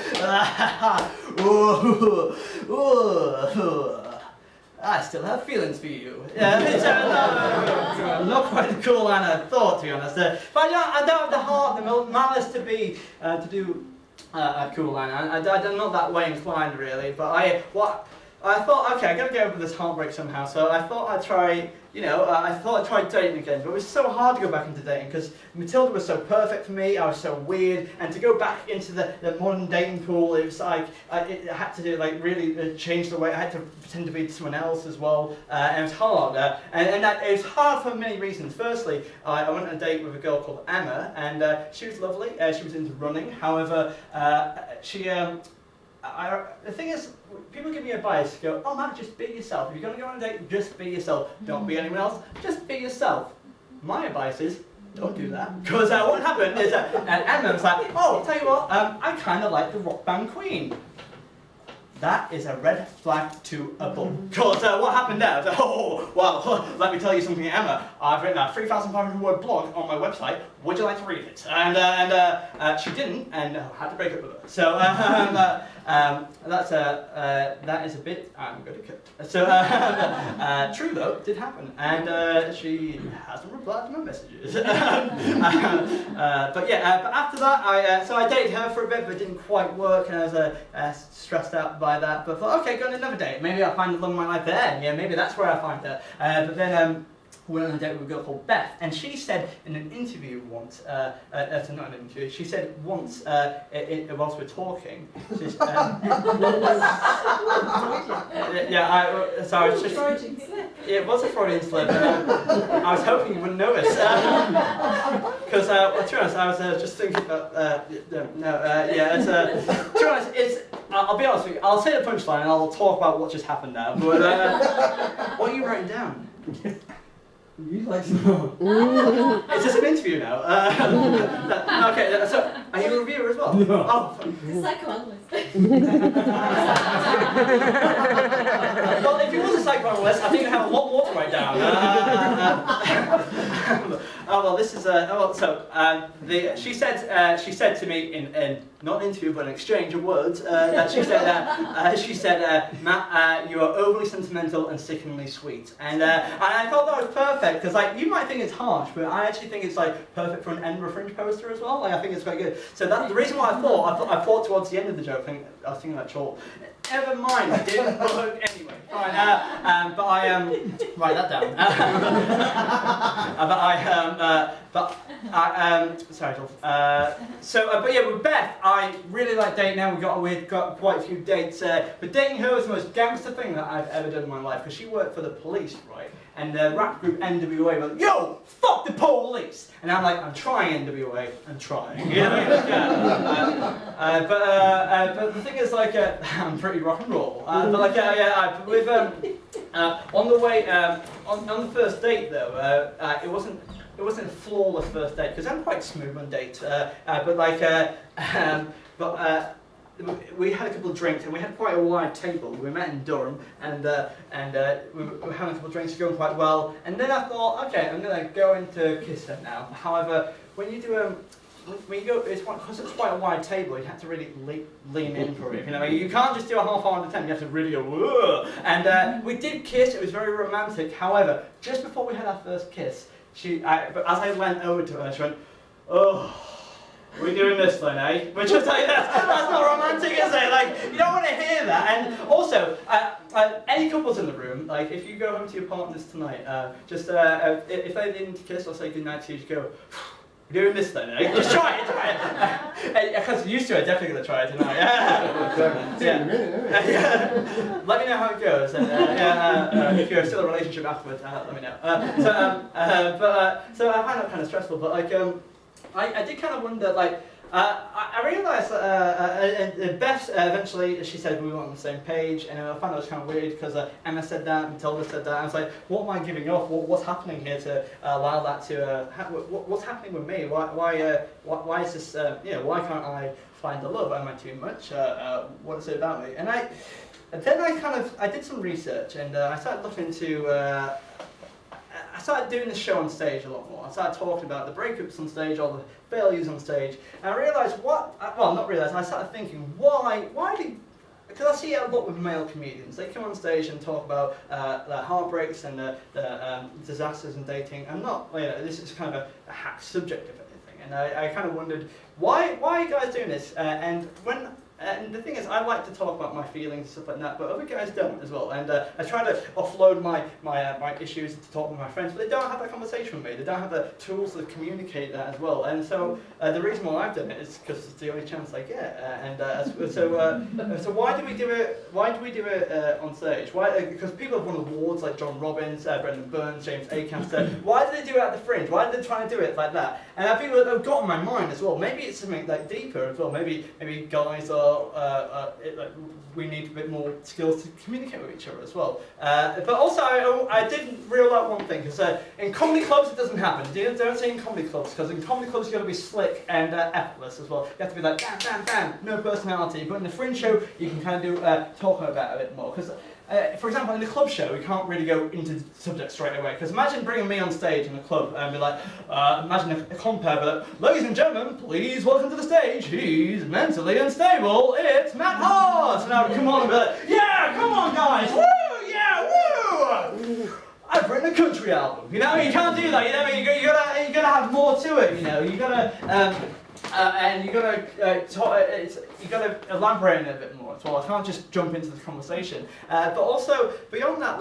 I still have feelings for you. Yeah, it's not quite the cool line I thought, to be honest. But yeah, I don't have the heart, the malice to do a cool line. I'm not that way inclined, really. But I thought, okay, I gotta get over this heartbreak somehow. So I thought I'd try, I thought I'd try dating again. But it was so hard to go back into dating because Matilda was so perfect for me. I was so weird, and to go back into the modern dating pool, it was like it had to really change the way. I had to pretend to be someone else as well, and it was hard. And that it was hard for many reasons. Firstly, I went on a date with a girl called Emma, and she was lovely. She was into running. However, the thing is, people give me advice, go, "Oh Matt, just be yourself. If you're going to go on a date, just be yourself. Don't be anyone else, just be yourself." My advice is, don't do that. Because what happened is that Emma was like, "Oh, I'll tell you what, I kind of like the rock band Queen." That is a red flag to a bull. Because what happened there was, oh, well, let me tell you something, Emma. I've written a 3,500 word blog on my website. Would you like to read it? And she didn't, and I had to break up with her. So that is a bit I'm going to cut. So true though, it did happen, and she hasn't replied to my messages. But after that, I dated her for a bit, but it didn't quite work, and I was stressed out by that. But I thought, okay, go on another date. Maybe I'll find the love of my life there. Yeah, maybe that's where I find her. But then. We went on a date with a girl called Beth, and she said in an interview once, not an interview, she said once, whilst we're talking, she's, sorry, it's just, it was a Freudian slip, I was hoping you wouldn't notice, because, to be honest, I was just thinking about, to be honest, I'll be honest with you, I'll say the punchline and I'll talk about what just happened now, but what are you writing down? You like some. Is this an interview now? Okay, so are you a reviewer as well? No. Oh, Psychoanalyst. well, if he was a psychoanalyst, I think you'd have a lot more to write down. She said to me in not an interview but an exchange of words that she said Matt, you are overly sentimental and sickeningly sweet, and I thought that was perfect because you might think it's harsh, but I actually think it's perfect for an Edinburgh Fringe poster as well. I think it's quite good. So that's the reason why I thought towards the end of the joke, I was thinking about Chortle. Never mind, it didn't work anyway. Fine, but I write that down. Sorry, Chortle. But yeah, with Beth, I really like dating now. We've got quite a few dates. But dating her was the most gangster thing that I've ever done in my life because she worked for the police, right? And the rap group NWA was like, "Yo, fuck the police!" And I'm like, "I'm trying, NWA, I'm trying." You know? But the thing is, I'm pretty rock and roll. On the way, on the first date though, it wasn't a flawless first date because I'm quite smooth on dates. We had a couple of drinks and we had quite a wide table. We met in Durham and we were having a couple of drinks, going quite well. And then I thought, okay, I'm going to go into kiss her now. However, when you do when you go, because it's quite a wide table, you have to really lean in for it. You know, you can't just do a half hour attempt. You have to really go. Whoa. And we did kiss. It was very romantic. However, just before we had our first kiss, but as I went over to her, she went, "Oh, we're doing this then, eh?" Which was like, that's not romantic, is it? Like, you don't want to hear that. And also, any couples in the room, like, if you go home to your partners tonight, if they didn't kiss or say goodnight to you, just go, "We're doing this then, eh?" Just try it. Because you used to, I'm definitely going to try it tonight. Yeah. Let me know how it goes. And if you're still in a relationship afterwards, let me know. So I find that kind of stressful, but like, I did kind of wonder, like, I realised that Beth eventually, she said we weren't on the same page, and I found it was kind of weird because Emma said that and Matilda said that. I was like, what am I giving off? What's happening here to allow that to what's happening with me? Why is this? Why can't I find the love? Am I too much? What is it about me? And then I did some research and I started looking into. I started doing this show on stage a lot more. I started talking about the breakups on stage, all the failures on stage, and I realised I started thinking, why because I see it a lot with male comedians. They come on stage and talk about their heartbreaks and the disasters in dating, and this is kind of a hack subject of anything. And I kind of wondered, why are you guys doing this? And the thing is, I like to talk about my feelings and stuff like that, but other guys don't as well. And I try to offload my issues to talk with my friends, but they don't have that conversation with me. They don't have the tools to communicate that as well. And so the reason why I've done it is because it's the only chance I get. So why do we do it? Why do we do it on stage? Why? Because people have won awards like John Robbins, Brendan Burns, James Acaster. Why do they do it at the Fringe? Why do they try to do it like that? And I think that I've got on my mind as well. Maybe it's something like deeper as well. Maybe guys are. We need a bit more skills to communicate with each other as well. But also, I did reel out one thing, because in comedy clubs it doesn't happen. Don't say in comedy clubs, because in comedy clubs you've got to be slick and effortless as well. You have to be like, bam, bam, bam, no personality. But in the Fringe show, you can kind of do talk about it a bit more. Because for example, in the club show, we can't really go into the subject straight away. Because imagine bringing me on stage in a club and be like, imagine a compere, but ladies and gentlemen, please welcome to the stage. He's mentally unstable. It's Matt Hart. Now come on and be like, yeah, come on guys, woo, yeah, woo. I've written a country album. You know, you can't do that. You know, you gotta have more to it. You know, you gotta. And you gotta elaborate on it a bit more as well. I can't just jump into the conversation. But also beyond that,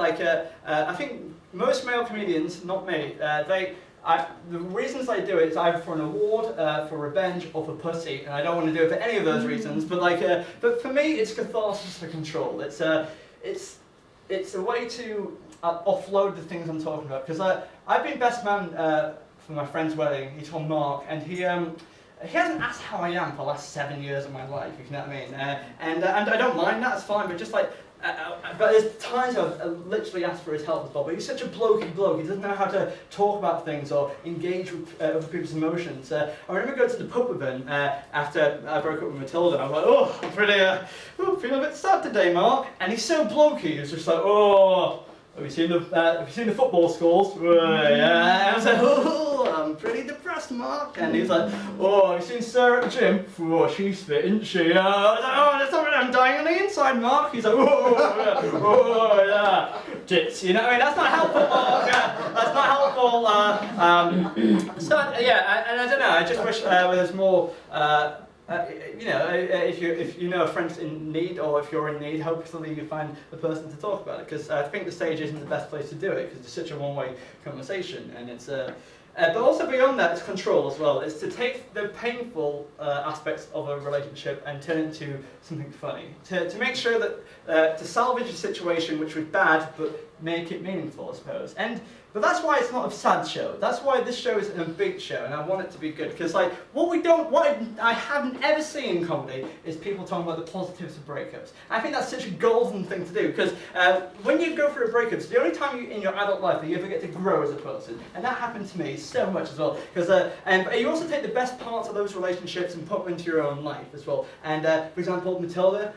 I think most male comedians, not me, the reasons they do it is either for an award, for revenge, or for pussy. And I don't want to do it for any of those reasons. But but for me, it's catharsis for control. It's a way to offload the things I'm talking about. Because I've been best man for my friend's wedding. He told Mark, and he hasn't asked how I am for the last 7 years of my life, if you know what I mean. And I don't mind that, it's fine, but just but there's times I've literally asked for his help as well, but he's such a blokey bloke, he doesn't know how to talk about things or engage with other people's emotions. I remember going to the pub with him after I broke up with Matilda, and I was like, oh, I'm pretty, feeling a bit sad today, Mark. And he's so blokey, he's just like, oh, have you seen the football scores? Yeah. I was like, oh, I'm pretty depressed, Mark. And he's like, oh, have you seen Sarah at the gym? Oh, she's fit, isn't she? I was like, oh, that's not what I'm dying on the inside, Mark. He's like, oh, yeah, tits. You know, I mean, that's not helpful, Mark. That's not helpful. So yeah, and I don't know. I just wish there was more. If you know a friend's in need, or if you're in need, hopefully you find the person to talk about it. Because I think the stage isn't the best place to do it, because it's such a one-way conversation, and it's. But also beyond that, it's control as well. It's to take the painful aspects of a relationship and turn it into something funny. To make sure that to salvage a situation which was bad, but make it meaningful, I suppose. But that's why it's not a sad show. That's why this show is an upbeat show, and I want it to be good. Because what I haven't ever seen in comedy is people talking about the positives of breakups. I think that's such a golden thing to do. Because when you go through a breakup, it's the only time in your adult life that you ever get to grow as a person. And that happened to me so much as well. Because but you also take the best parts of those relationships and put them into your own life as well. And for example, Matilda,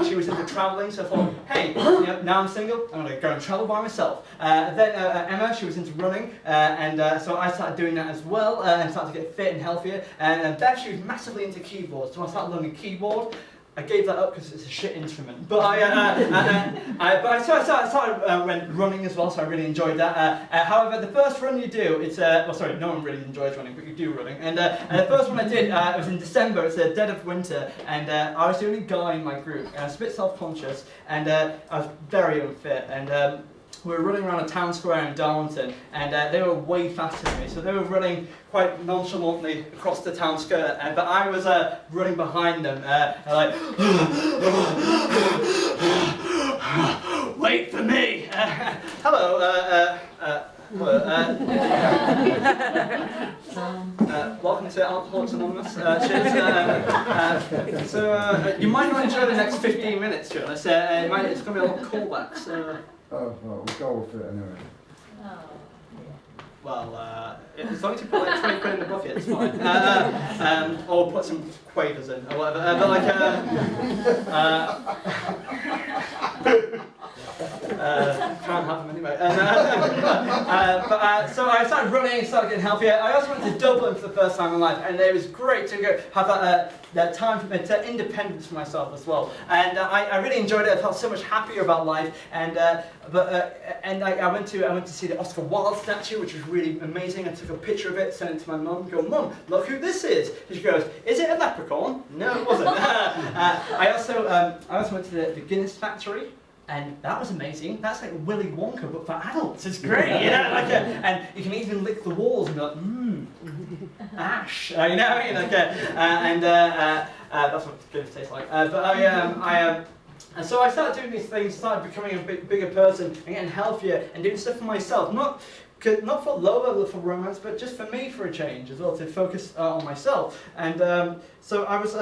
she was into travelling, so I thought, hey, you know, now I'm single, I'm going to go and travel by myself. Then Emma, she was into running, and so I started doing that as well, and started to get fit and healthier. And Bev, she was massively into keyboards, so I started learning keyboard. I gave that up because it's a shit instrument. But I started running as well, so I really enjoyed that. However, the first run you do, it's well, sorry, no one really enjoys running, but you do running. And the first one I did, it was in December. It's the dead of winter, and I was the only guy in my group. And I was a bit self-conscious, and I was very unfit. And we were running around a town square in Darlington, and they were way faster than me, so they were running quite nonchalantly across the town square, but I was running behind them, like, wait for me! Hello, welcome to Alcoholics Anonymous. Cheers. So you might not enjoy the next 15 minutes, to be honest. It's going to be a lot of callbacks. Oh, well, we'll go with it anyway. Well, as long as you put like 20 quid in the bucket, it's fine. Or put some quavers in, or whatever. But like, can't have them anyway. So I started running, started getting healthier. I also went to Dublin for the first time in my life, and it was great to go have that time for independence for myself as well. And I really enjoyed it. I felt so much happier about life. And I went to see the Oscar Wilde statue, which was really amazing. I took a picture of it, sent it to my mum. Go, Mum, look who this is. And she goes, is it a leprechaun? No, it wasn't. I also went to the Guinness factory. And that was amazing. That's like Willy Wonka, but for adults. It's great, you know. Like, and you can even lick the walls and be like, ash, you know. Like, that's what Guinness tastes like. And so I started doing these things, started becoming a bigger person, and getting healthier, and doing stuff for myself. Not for love or for romance, but just for me, for a change as well, to focus on myself. And so I was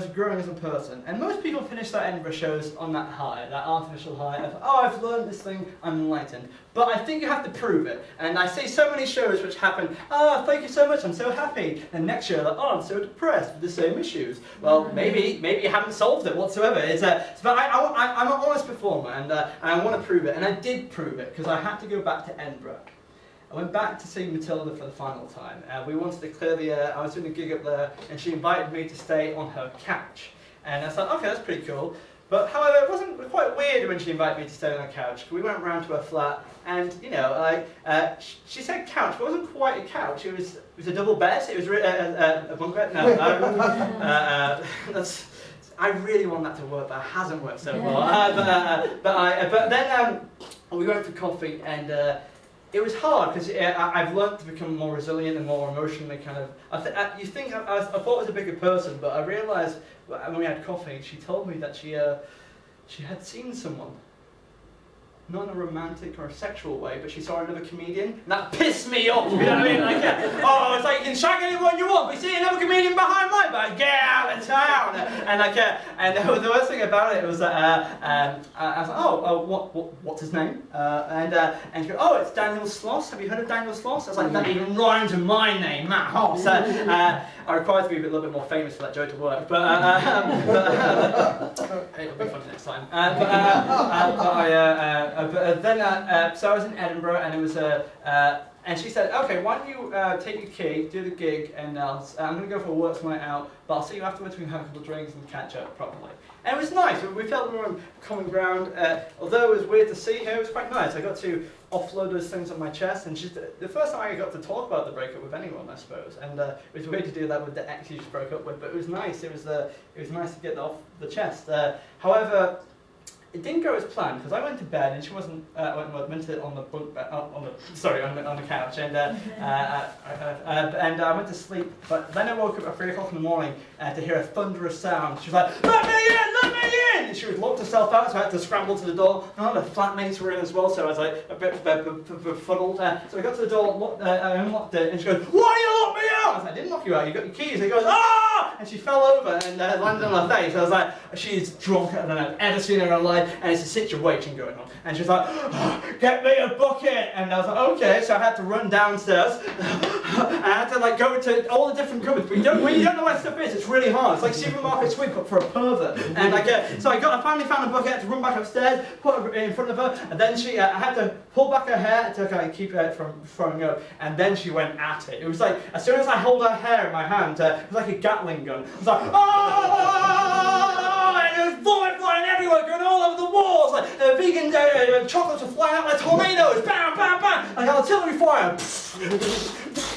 growing as a person, and most people finish their Edinburgh shows on that high, that artificial high of, oh, I've learned this thing, I'm enlightened. But I think you have to prove it, and I see so many shows which happen, oh, thank you so much, I'm so happy, and next year, like, oh, I'm so depressed with the same issues. Well, maybe you haven't solved it whatsoever. But I'm an honest performer, and I want to prove it, and I did prove it, because I had to go back to Edinburgh. I went back to see Matilda for the final time. We wanted to clear the, I was doing a gig up there, and she invited me to stay on her couch. And I thought, okay, that's pretty cool. But however, it wasn't quite weird when she invited me to stay on her couch. We went round to her flat, and you know, like she said couch, but it wasn't quite a couch. It was a double bed. It was a bunk bed. No, I really want that to work, but it hasn't worked so far. But then we went for coffee, and it was hard because I've learned to become more resilient and more emotionally kind of. I thought I was a bigger person, but I realised when we had coffee, she told me that she had seen someone. Not in a romantic or a sexual way, but she saw another comedian, and that pissed me off, you know what I mean? Like, oh, it's like you can shag anyone you want, but you see another comedian behind my back, get out of town! And the worst thing about it was that I was like, oh, what's his name? And she goes, oh, it's Daniel Sloss. Have you heard of Daniel Sloss? I was like, that even rhymes with my name, Matt Hobbs. I required to be a little bit more famous for that joke to work, but it'll be funny next time. So I was in Edinburgh, and it was and she said, okay, why don't you take your key, do the gig, and I'm going to go for a works night out, but I'll see you afterwards, we can have a couple of drinks and catch up properly. And it was nice, we felt we were on common ground. Although it was weird to see her, it was quite nice. I got to offload those things on my chest, and she's the first time I got to talk about the breakup with anyone, I suppose. And it was weird to do that with the ex you just broke up with, but it was nice. It was nice to get that off the chest. However, it didn't go as planned, because I went to bed and she wasn't. Went to on the bunk bed, on the couch, and I went to sleep. But then I woke up at 3 o'clock in the morning to hear a thunderous sound. She was like, "Let me in! Let me in!" And she was locked herself out, so I had to scramble to the door. None of the flatmates were in as well, so I was like a bit befuddled. So I got to the door, I unlocked it, and she goes, "Why you locked me out?" out? I was like, I didn't knock you out, you got your keys. And he goes, ah! And she fell over and landed on her face. I was like, she's drunk, I don't know, I've ever seen her in her life, and it's a situation going on. And she's like, oh, get me a bucket! And I was like, okay, so I had to run downstairs. And I had to like go to all the different cupboards. But when you don't know where stuff is, it's really hard. It's like supermarket sweep up for a pervert. And like, so I finally found a bucket, had to run back upstairs, put it in front of her, and then I had to pull back her hair to kind of keep her from throwing up. And then she went at it. It was like, as soon as I hold her hair in my hand, it was like a Gatling gun. It was like, oh! And there was vomit flying everywhere, going all over the walls. Like vegan chocolates were flying out like tornadoes. Bam, bam, bam. Like artillery fire.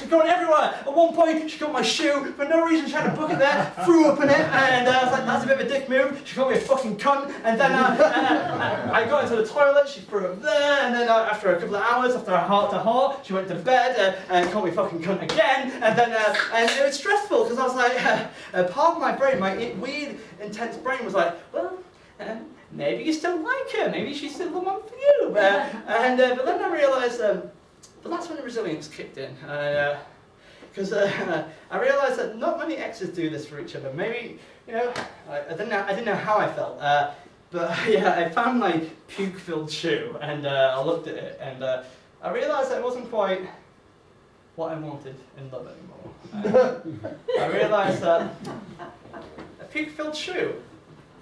Going everywhere. At one point, she got my shoe for no reason. She had a bucket there, threw up in it, and I was like, "That's a bit of a dick move." She called me a fucking cunt, and then I got into the toilet. She threw up there, and then after a couple of hours, after a heart-to-heart, she went to bed and called me a fucking cunt again. And then and it was stressful because I was like, part of my brain, my weird, intense brain was like, well. Maybe you still like her. Maybe she's still the one for you. But then I realised. But that's when the resilience kicked in, because I realised that not many exes do this for each other. Maybe, you know, I didn't know how I felt, but yeah, I found my puke-filled shoe and I looked at it and I realised that it wasn't quite what I wanted in love anymore. I realised that a puke-filled shoe.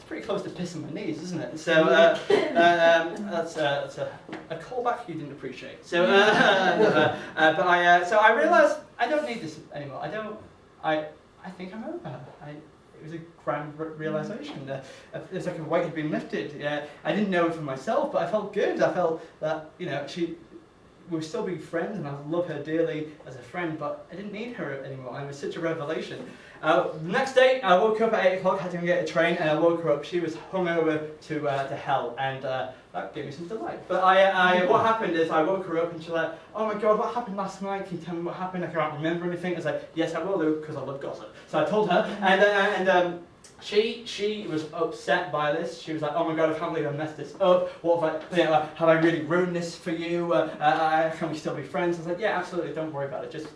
Pretty close to pissing my knees, isn't it? So that's a callback you didn't appreciate. So, but I realised I don't need this anymore. I think I'm over her. It was a grand realisation. It's like a weight had been lifted. I didn't know it for myself, but I felt good. I felt that we'll still be friends, and I love her dearly as a friend, but I didn't need her anymore. And it was such a revelation. The next day, I woke up at 8 o'clock, had to get a train, and I woke her up. She was hungover to hell, and that gave me some delight. But what happened is I woke her up, and she's like, "Oh my God, what happened last night? Can you tell me what happened? I can't remember anything." I was like, "Yes, I will do, because I love gossip." So I told her, and she was upset by this. She was like, "Oh my God, I can't believe I messed this up. What have I really ruined this for you? Can we still be friends?" I was like, "Yeah, absolutely. Don't worry about it. Just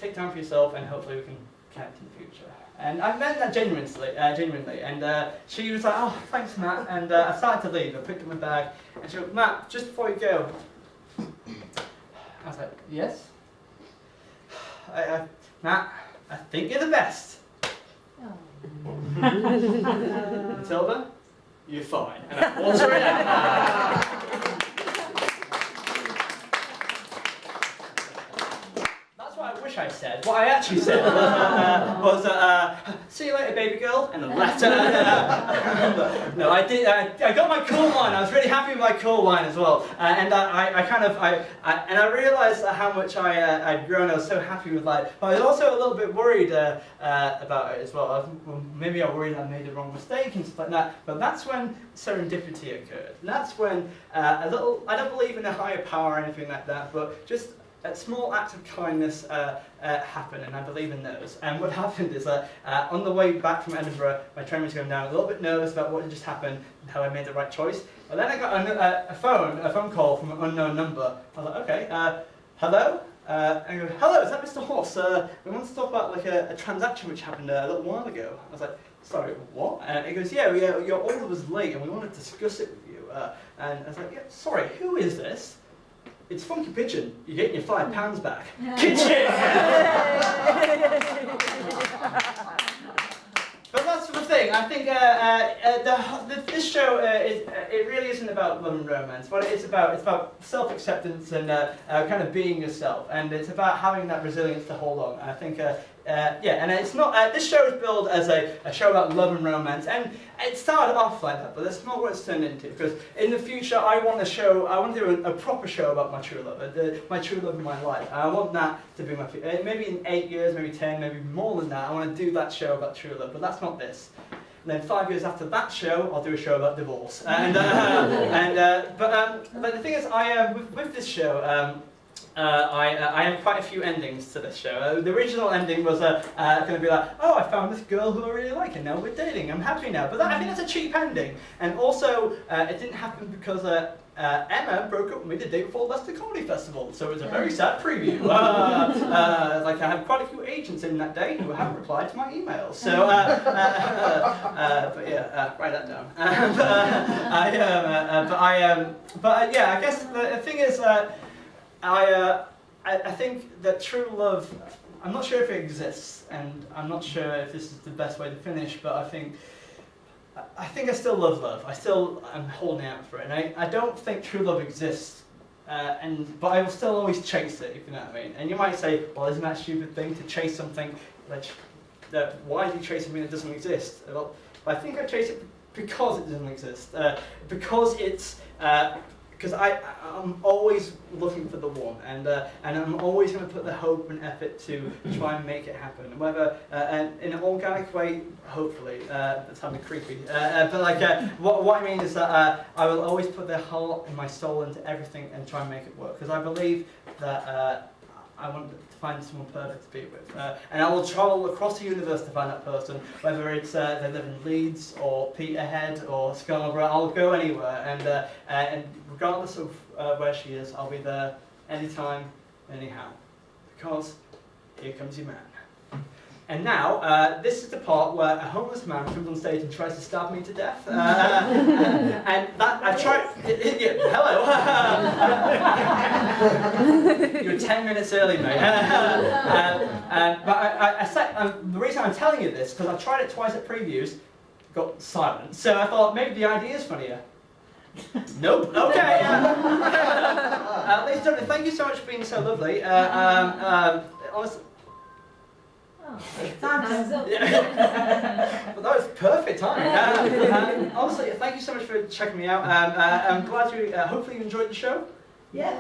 take time for yourself, and hopefully we can connect in the future." And I meant that genuinely. And she was like, "Oh, thanks, Matt." And I started to leave. I picked up my bag, and she went, "Matt, just before you go." I was like, "Yes." Matt, I think you're the best. Matilda, you're fine. And I walked her in. That's what I wish I said. What I actually said was "See you later, baby girl," and I left her. No, I did. I got my cool line. I was really happy with my cool line as well. And I realised how much I'd grown. I was so happy with life. But I was also a little bit worried about it as well. Maybe I worried I made the wrong mistake and stuff like that. But that's when serendipity occurred. And that's when I don't believe in a higher power or anything like that, but just a small acts of kindness happen, and I believe in those. And what happened is on the way back from Edinburgh, my train was going down, a little bit nervous about what had just happened and how I made the right choice. But then I got a phone call from an unknown number. I was like, okay, hello? And I go, "Hello, is that Mr. Hoss? We want to talk about like a transaction which happened a little while ago." I was like, "Sorry, what?" And he goes, "Yeah, your order was late and we want to discuss it with you." And I was like, "Yeah, sorry, who is this?" "It's Funky Pigeon. You're getting your £5 back." Kitchen! But that's the thing. I think this show it really isn't about love and romance. What it's about self-acceptance and kind of being yourself, and it's about having that resilience to hold on. I think and it's not. This show is billed as a show about love and romance, and it started off like that, but that's not what it's turned into. Because in the future, I want to do a proper show about my true love, my true love in my life. I want that to be my future. Maybe in 8 years, maybe 10, maybe more than that. I want to do that show about true love, but that's not this. And then 5 years after that show, I'll do a show about divorce. But the thing is, with this show. I have quite a few endings to this show. The original ending was going to be like, oh, I found this girl who I really like and now we're dating, I'm happy now. But that, I think that's a cheap ending. And also, it didn't happen because Emma broke up with me the day before Leicester Comedy Festival, so it was a very sad preview. Like I had quite a few agents in that day who haven't replied to my emails. So, but yeah, write that down. Yeah, I guess the thing is, I think that true love, I'm not sure if it exists, and I'm not sure if this is the best way to finish, but I think I still love love. I still am holding out for it, and I don't think true love exists, but I will still always chase it, if you know what I mean. And you might say, well, isn't that a stupid thing to chase something, why do you chase something that doesn't exist? Well, I think I chase it because it doesn't exist, because I'm always looking for the one, and I'm always going to put the hope and effort to try and make it happen, whether in an organic way, hopefully. That's kind of creepy. What I mean is that I will always put the heart and my soul into everything and try and make it work, because I believe that I want to find someone perfect to be with, and I will travel across the universe to find that person, whether it's they live in Leeds or Peterhead or Scarborough. I'll go anywhere, and regardless of where she is, I'll be there anytime, anyhow, because here comes your man. And now, this is the part where a homeless man comes on stage and tries to stab me to death. And that, I've tried, hello. You're 10 minutes early, mate. But the reason I'm telling you this, because I tried it twice at previews, got silent. So I thought, maybe the idea is funnier. Nope. Okay. Ladies and gentlemen, thank you so much for being so lovely. Honestly, but that was perfect timing. Honestly, thank you so much for checking me out. I'm glad you. Hopefully, you enjoyed the show. Yeah.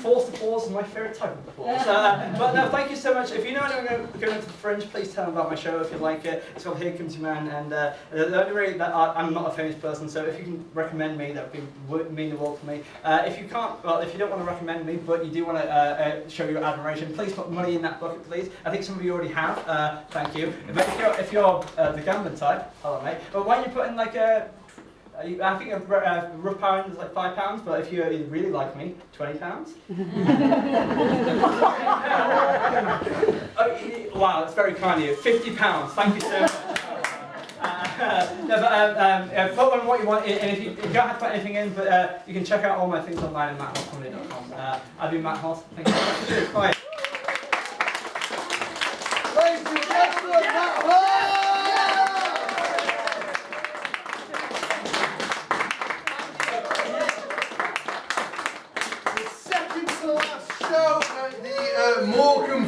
Forced applause is my favourite type of applause. But no, thank you so much. If you know anyone going to the Fringe, please tell them about my show if you like it. It's called Here Comes Your Man, and the only way that I'm not a famous person, so if you can recommend me, that would mean the world to me. If you can't, well, if you don't want to recommend me, but you do want to show your admiration, please put money in that bucket, please. I think some of you already have. Thank you. But if you're the gambling type, hello mate. But why don't you put in like a I think a rough pound is like £5, but if you really like me, £20. Wow, that's very kind of you. £50. Thank you so much. Put on what you want, and if you don't have to put anything in, but you can check out all my things online at matthosscomedy.com. I've been Matt Hoss. Thank you so much. Cheers. Bye. Ladies and gentlemen, Matt Hoss! Morecambe